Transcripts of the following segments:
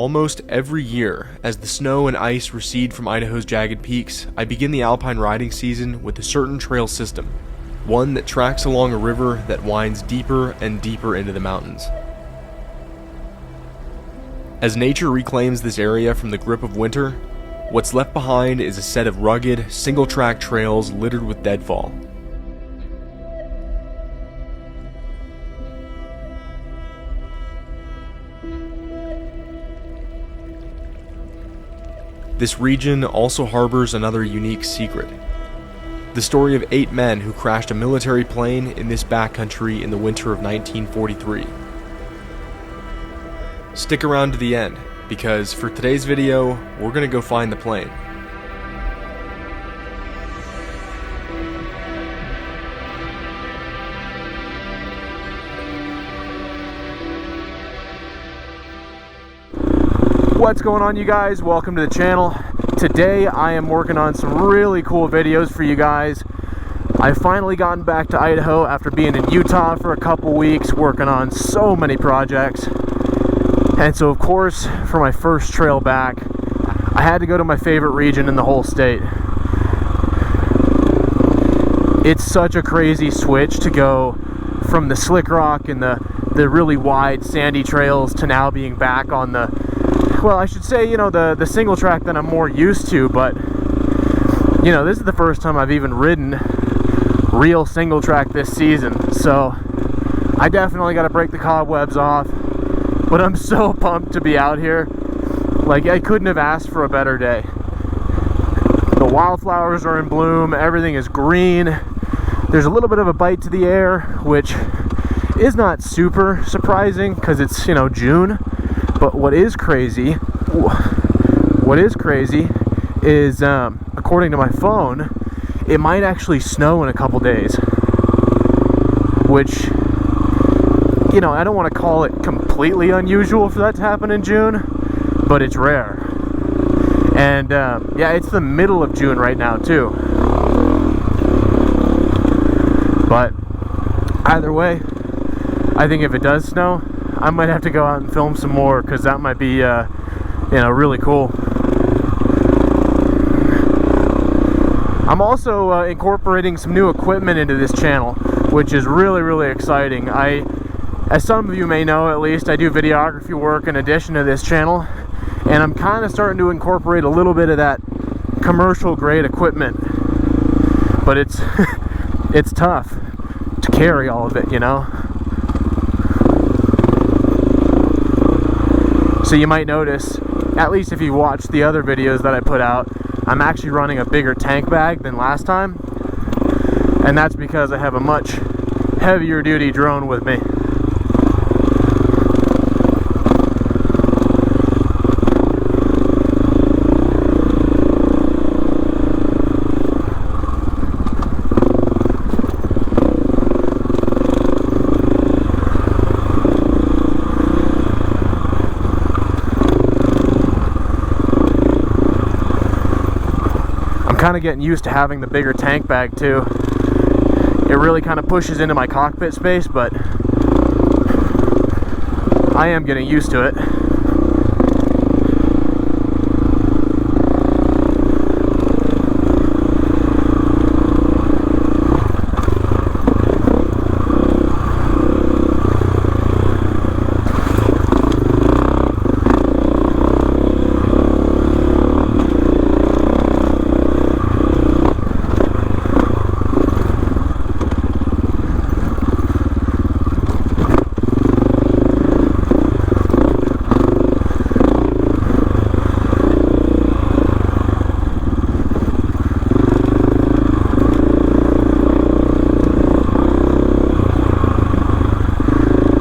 Almost every year, as the snow and ice recede from Idaho's jagged peaks, I begin the alpine riding season with a certain trail system, one that tracks along a river that winds deeper and deeper into the mountains. As nature reclaims this area from the grip of winter, what's left behind is a set of rugged, single-track trails littered with deadfall. This region also harbors another unique secret. The story of 8 men who crashed a military plane in this backcountry in the winter of 1943. Stick around to the end, because for today's video, we're gonna go find the plane. What's going on, you guys? Welcome to the channel. Today I am working on some really cool videos for you guys. I've finally gotten back to Idaho after being in Utah for a couple weeks working on so many projects. And so of course, for my first trail back, I had to go to my favorite region in the whole state. It's such a crazy switch to go from the slick rock and the really wide sandy trails to now being back on the, well, I should say, the single track that I'm more used to, but, this is the first time I've even ridden real single track this season, so I definitely got to break the cobwebs off, but I'm so pumped to be out here. Like, I couldn't have asked for a better day. The wildflowers are in bloom, everything is green, there's a little bit of a bite to the air, which is not super surprising because it's, June. But what is crazy is, according to my phone, it might actually snow in a couple days. Which, I don't want to call it completely unusual for that to happen in June, but it's rare. And, yeah, it's the middle of June right now, too. But, either way, I think if it does snow, I might have to go out and film some more, because that might be, really cool. I'm also incorporating some new equipment into this channel, which is really, really exciting. As some of you may know, at least, I do videography work in addition to this channel, and I'm kind of starting to incorporate a little bit of that commercial grade equipment. But it's it's tough to carry all of it, So you might notice, at least if you watched the other videos that I put out, I'm actually running a bigger tank bag than last time. And that's because I have a much heavier duty drone with me. Kind of getting used to having the bigger tank bag too. It really kind of pushes into my cockpit space, but I am getting used to it.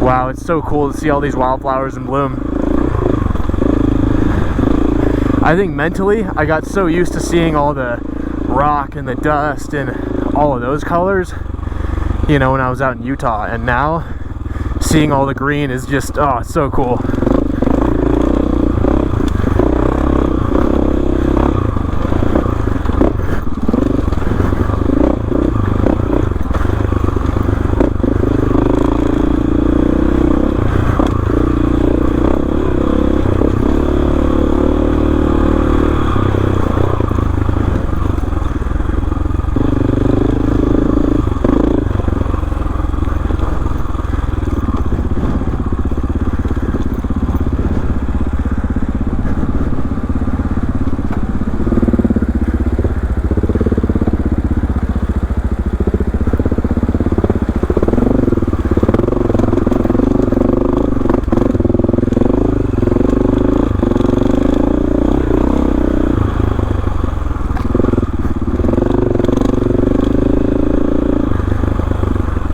Wow, it's so cool to see all these wildflowers in bloom. I think mentally, I got so used to seeing all the rock and the dust and all of those colors, when I was out in Utah. And now, seeing all the green is just, oh, it's so cool.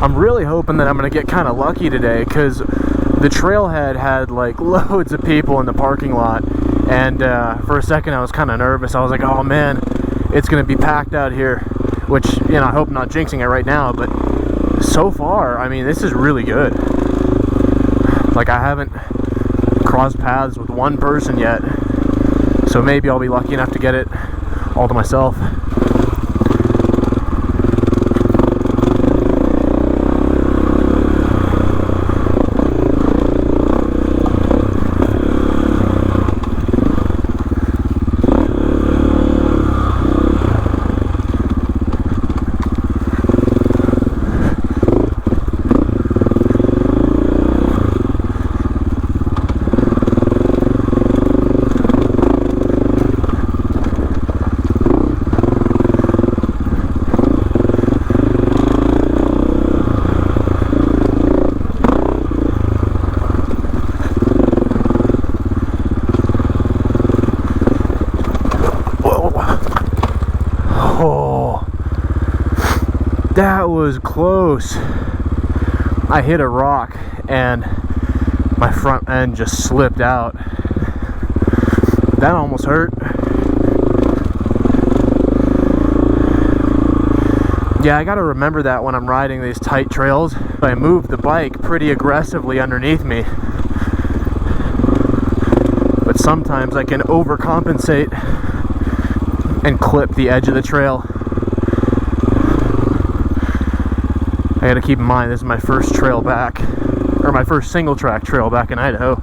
I'm really hoping that I'm gonna get kind of lucky today, because the trailhead had like loads of people in the parking lot, and for a second I was kind of nervous. I was like, oh man, it's gonna be packed out here, which, you know, I hope I'm not jinxing it right now, but so far, I mean, this is really good. Like, I haven't crossed paths with one person yet, so maybe I'll be lucky enough to get it all to myself. That was close. I hit a rock and my front end just slipped out. That almost hurt. Yeah, I gotta remember that when I'm riding these tight trails. I move the bike pretty aggressively underneath me, but sometimes I can overcompensate and clip the edge of the trail. I gotta keep in mind, this is my first trail back, or my first single track trail back in Idaho.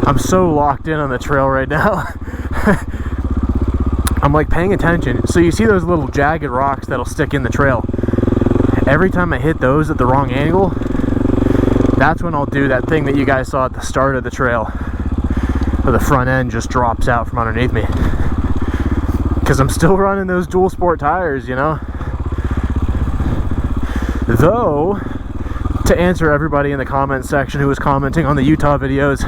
I'm so locked in on the trail right now. I'm like paying attention. So you see those little jagged rocks that'll stick in the trail. Every time I hit those at the wrong angle, that's when I'll do that thing that you guys saw at the start of the trail, where the front end just drops out from underneath me. Because I'm still running those dual sport tires, you know. Though, to answer everybody in the comments section who was commenting on the Utah videos,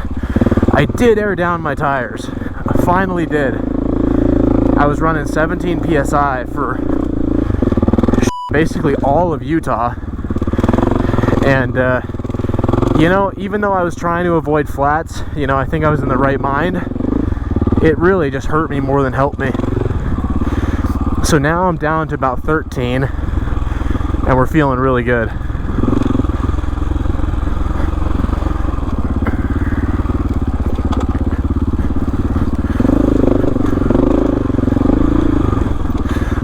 I did air down my tires. I finally did. I was running 17 PSI for basically all of Utah. And, you know, even though I was trying to avoid flats, you know, I think I was in the right mind. It really just hurt me more than helped me. So now I'm down to about 13, and we're feeling really good.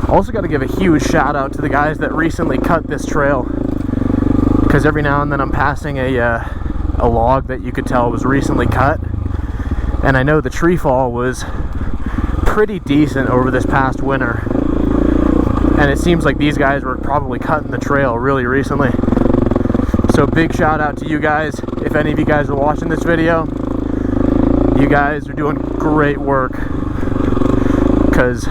Also got to give a huge shout out to the guys that recently cut this trail, because every now and then I'm passing a log that you could tell was recently cut, and I know the tree fall was pretty decent over this past winter, and it seems like these guys were probably cutting the trail really recently. So big shout out to you guys. If any of you guys are watching this video, you guys are doing great work, because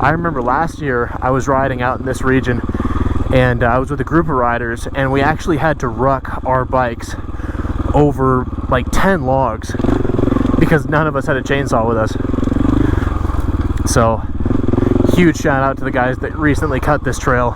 I remember last year I was riding out in this region, and I was with a group of riders, and we actually had to ruck our bikes over like 10 logs because none of us had a chainsaw with us. So huge shout out to the guys that recently cut this trail.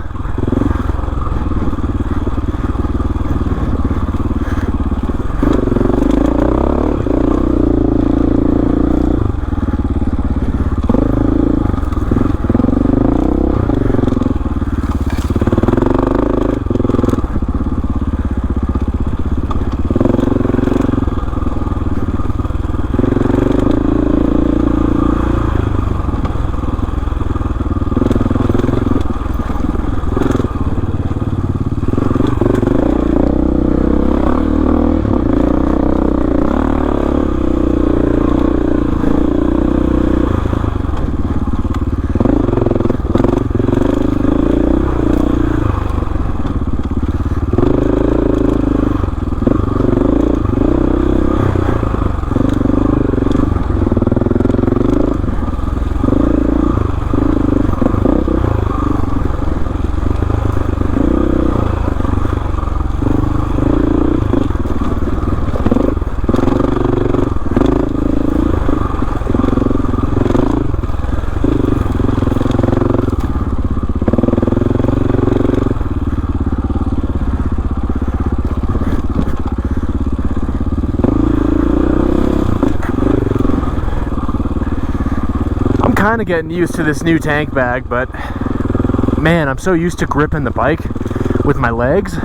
kind of getting used to this new tank bag, but man, I'm so used to gripping the bike with my legs,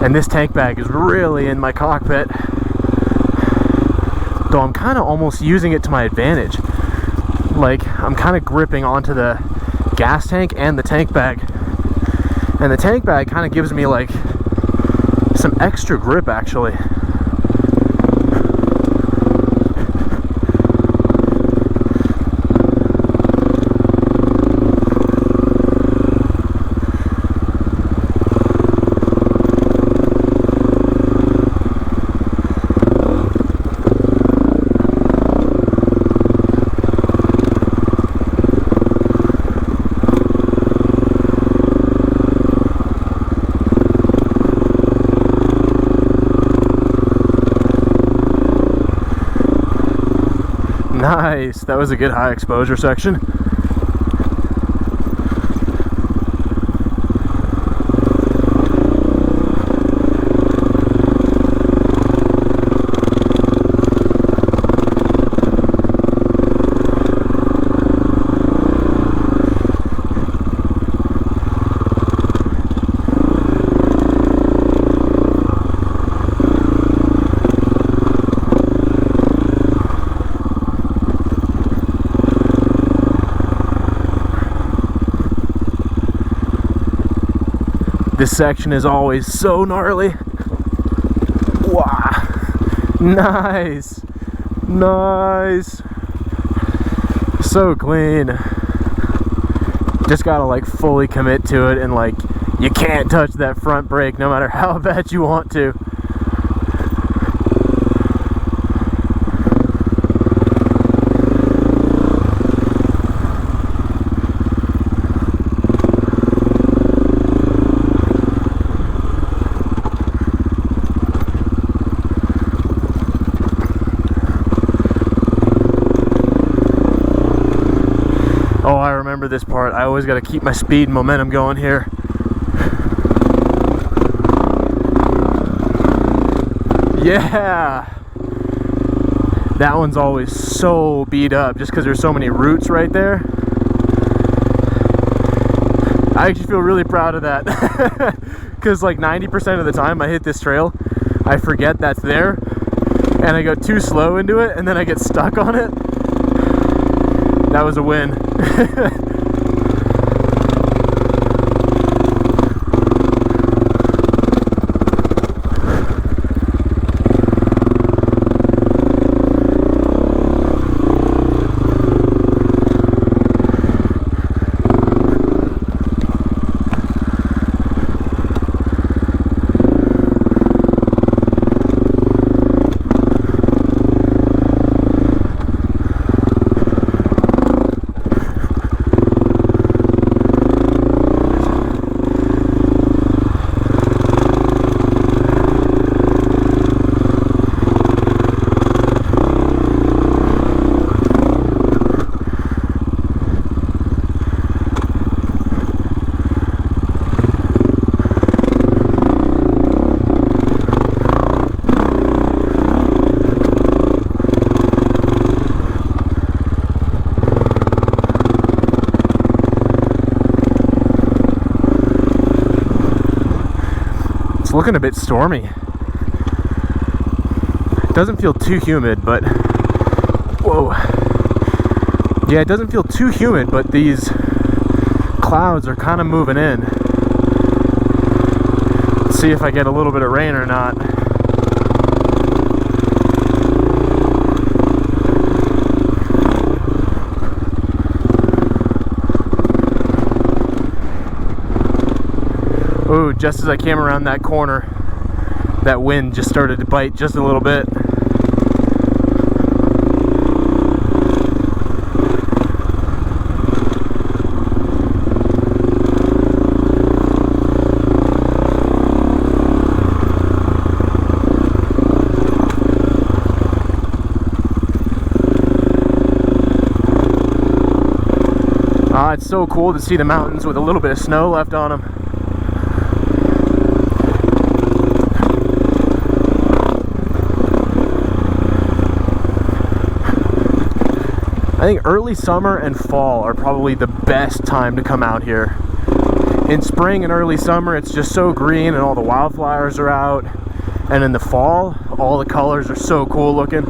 and this tank bag is really in my cockpit, though I'm kind of almost using it to my advantage. Like, I'm kind of gripping onto the gas tank and the tank bag, and the tank bag kind of gives me like some extra grip actually. Nice, that was a good high exposure section. This section is always so gnarly. Wow. Nice. Nice. So clean. Just gotta like fully commit to it, and like you can't touch that front brake no matter how bad you want to. Oh, I remember this part. I always got to keep my speed and momentum going here. Yeah! That one's always so beat up just because there's so many roots right there. I actually feel really proud of that. Because like 90% of the time I hit this trail, I forget that's there, and I go too slow into it, and then I get stuck on it. That was a win. It's looking a bit stormy. It doesn't feel too humid, but whoa. Yeah, it doesn't feel too humid, but these clouds are kind of moving in. Let's see if I get a little bit of rain or not. Oh, just as I came around that corner, that wind just started to bite just a little bit. It's so cool to see the mountains with a little bit of snow left on them. I think early summer and fall are probably the best time to come out here. In spring and early summer, it's just so green and all the wildflowers are out. And in the fall, all the colors are so cool looking.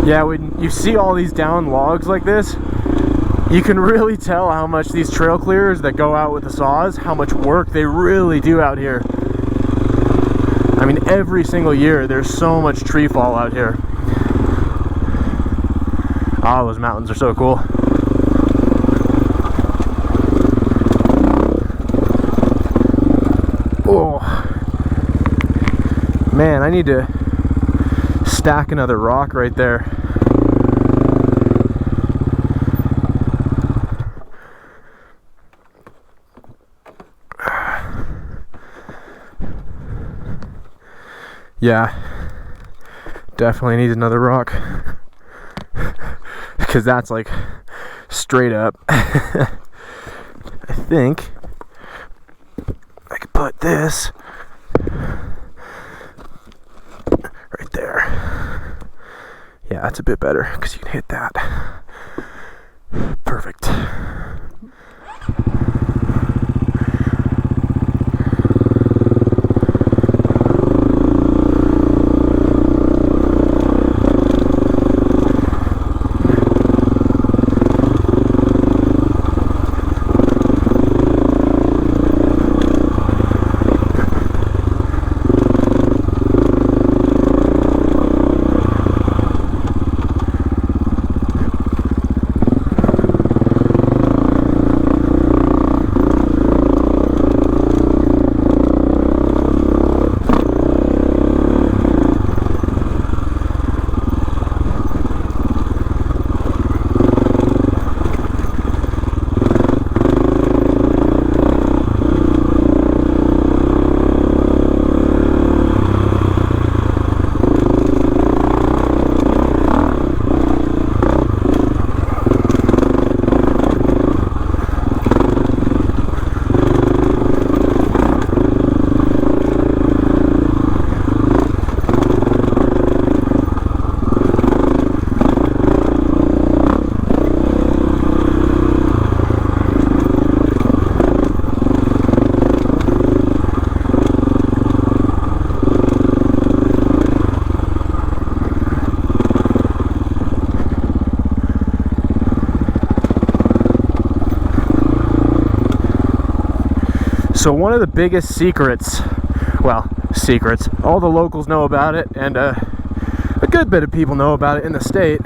Yeah, when you see all these down logs like this, you can really tell how much these trail clearers that go out with the saws, how much work they really do out here. I mean, every single year there's so much tree fall out here. Oh, those mountains are so cool. Oh man, I need to stack another rock right there. Yeah, definitely need another rock because that's like straight up. I think I could put this right there. Yeah, that's a bit better because you can hit that. Perfect. So one of the biggest secrets, well, secrets, all the locals know about it, and a good bit of people know about it in the state,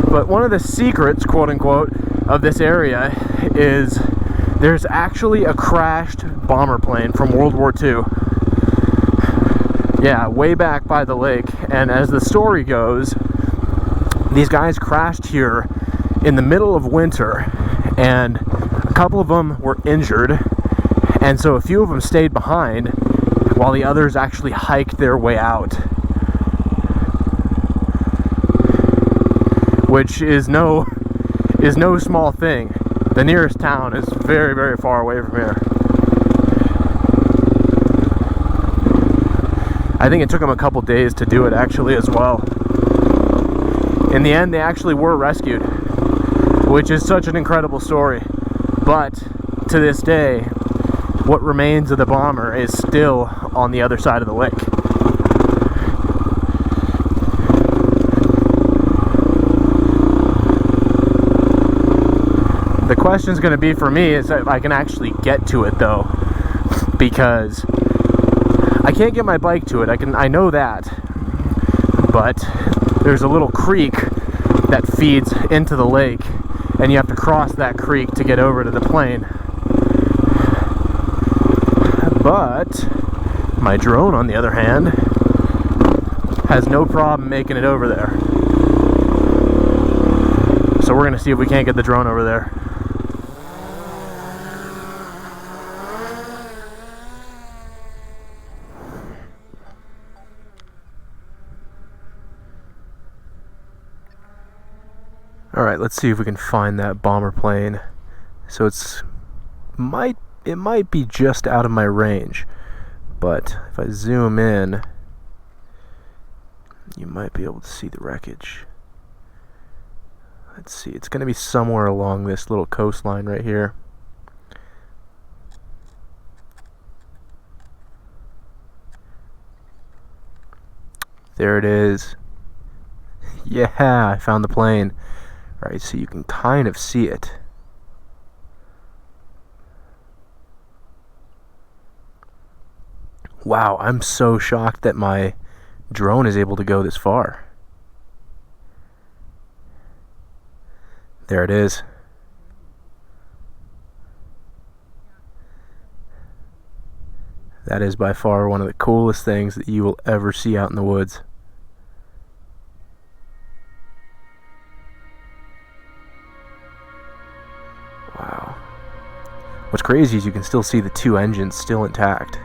but one of the secrets, quote unquote, of this area is there's actually a crashed bomber plane from World War II. Yeah, way back by the lake, and as the story goes, these guys crashed here in the middle of winter, and a couple of them were injured. And so a few of them stayed behind while the others actually hiked their way out. Which is no small thing. The nearest town is very, very far away from here. I think it took them a couple days to do it actually as well. In the end, they actually were rescued, which is such an incredible story. But to this day, what remains of the bomber is still on the other side of the lake. The question's going to be for me is if I can actually get to it though, because I can't get my bike to it. I know that, but there's a little creek that feeds into the lake, and you have to cross that creek to get over to the plane. But my drone, on the other hand, has no problem making it over there. So we're gonna see if we can't get the drone over there. Alright, let's see if we can find that bomber plane. So it might be just out of my range, but if I zoom in, you might be able to see the wreckage. Let's see, it's going to be somewhere along this little coastline right here. There it is. Yeah, I found the plane. Alright, so you can kind of see it. Wow, I'm so shocked that my drone is able to go this far. There it is. That is by far one of the coolest things that you will ever see out in the woods. Wow. What's crazy is you can still see the two engines still intact.